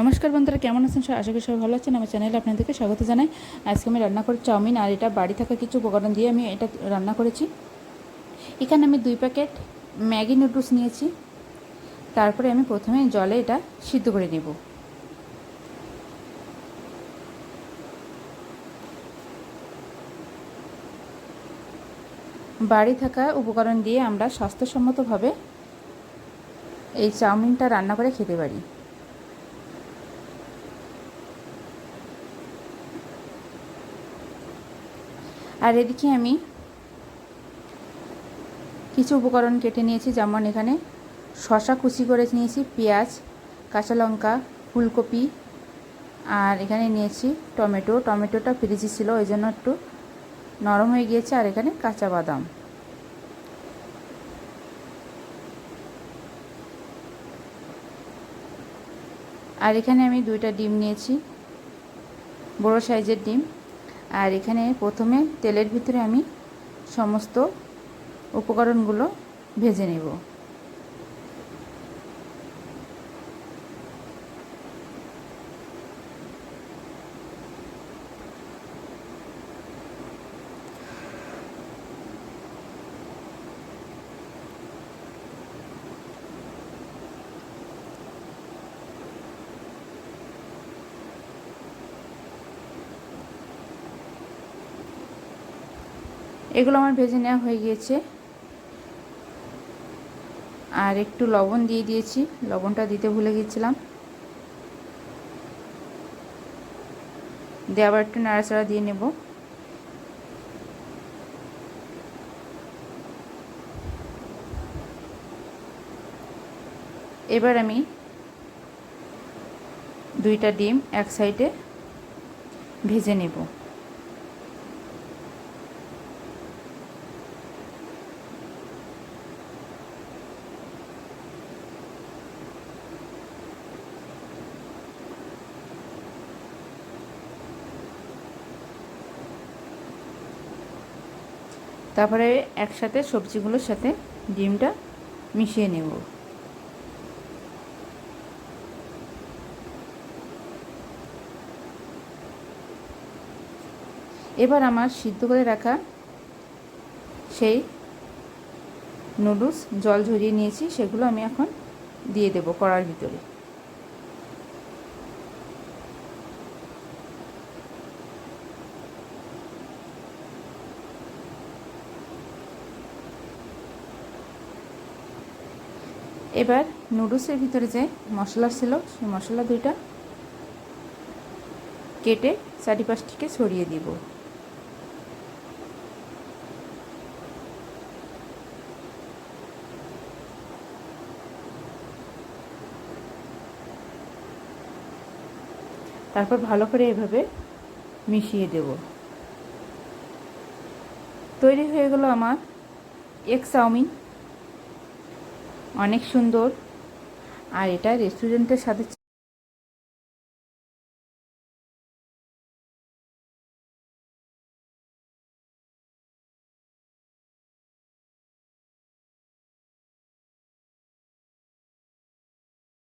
নমস্কার বন্ধুরা, কেমন আছেন? আশা করি সবাই ভালো আছেন। আমার চ্যানেলে আপনাদেরকে স্বাগত জানাই। আজকে আমি রান্না করি চাউমিন, আর এটা বাড়ি থাকা কিছু উপকরণ দিয়ে আমি এটা রান্না করেছি। এখানে আমি 2 প্যাকেট ম্যাগি নুডলস নিয়েছি। তারপরে আমি প্রথমে জলে এটা সিদ্ধ করে নেব। বাড়ি থাকা উপকরণ দিয়ে আমরা স্বাস্থ্যসম্মতভাবে এই চাউমিনটা রান্না করে খেতে পারি। আর এদিকে আমি কিছু উপকরণ কেটে নিয়েছি, যেমন এখানে শসা কুচি করে নিয়েছি, পেঁয়াজ, কাঁচা লঙ্কা, ফুলকপি, আর এখানে নিয়েছি টমেটোটা ফ্রিজে ছিল, ওই জন্য একটু নরম হয়ে গিয়েছে। আর এখানে কাঁচা বাদাম। আর এখানে আমি 2টা ডিম নিয়েছি, বড় সাইজের ডিম। আর এখানে প্রথমে তেলের ভিতরে আমি সমস্ত উপকরণগুলো ভেজে নেব। এগুলো আমার ভেজে নেওয়া হয়ে গিয়েছে। আর একটু লবণ দিয়ে দিয়েছি, লবণটা দিতে ভুলে গিয়েছিলাম। দিয়ে আবার একটু নাড়াচাড়া দিয়ে নেব। এবার আমি 2টা ডিম এক সাইডে ভেজে নেব। তারপরে একসাথে সবজিগুলোর সাথে ডিমটা মিশিয়ে নেব। এবার আমার সিদ্ধ করে রাখা সেই নুডলস জল ঝরিয়ে নিয়েছি, সেগুলো আমি এখন দিয়ে দেব কড়ার ভিতরে। এবার নুডলসের ভিতরে যে মশলা ছিল, সেই মশলা 2টা কেটে চারিপাশ থেকে ছড়িয়ে দিব। তারপর ভালো করে এভাবে মিশিয়ে দেব। তৈরি হয়ে গেল আমার এগ চাউমিন। অনেক সুন্দর। আর এটা রেস্টুরেন্টের সাথে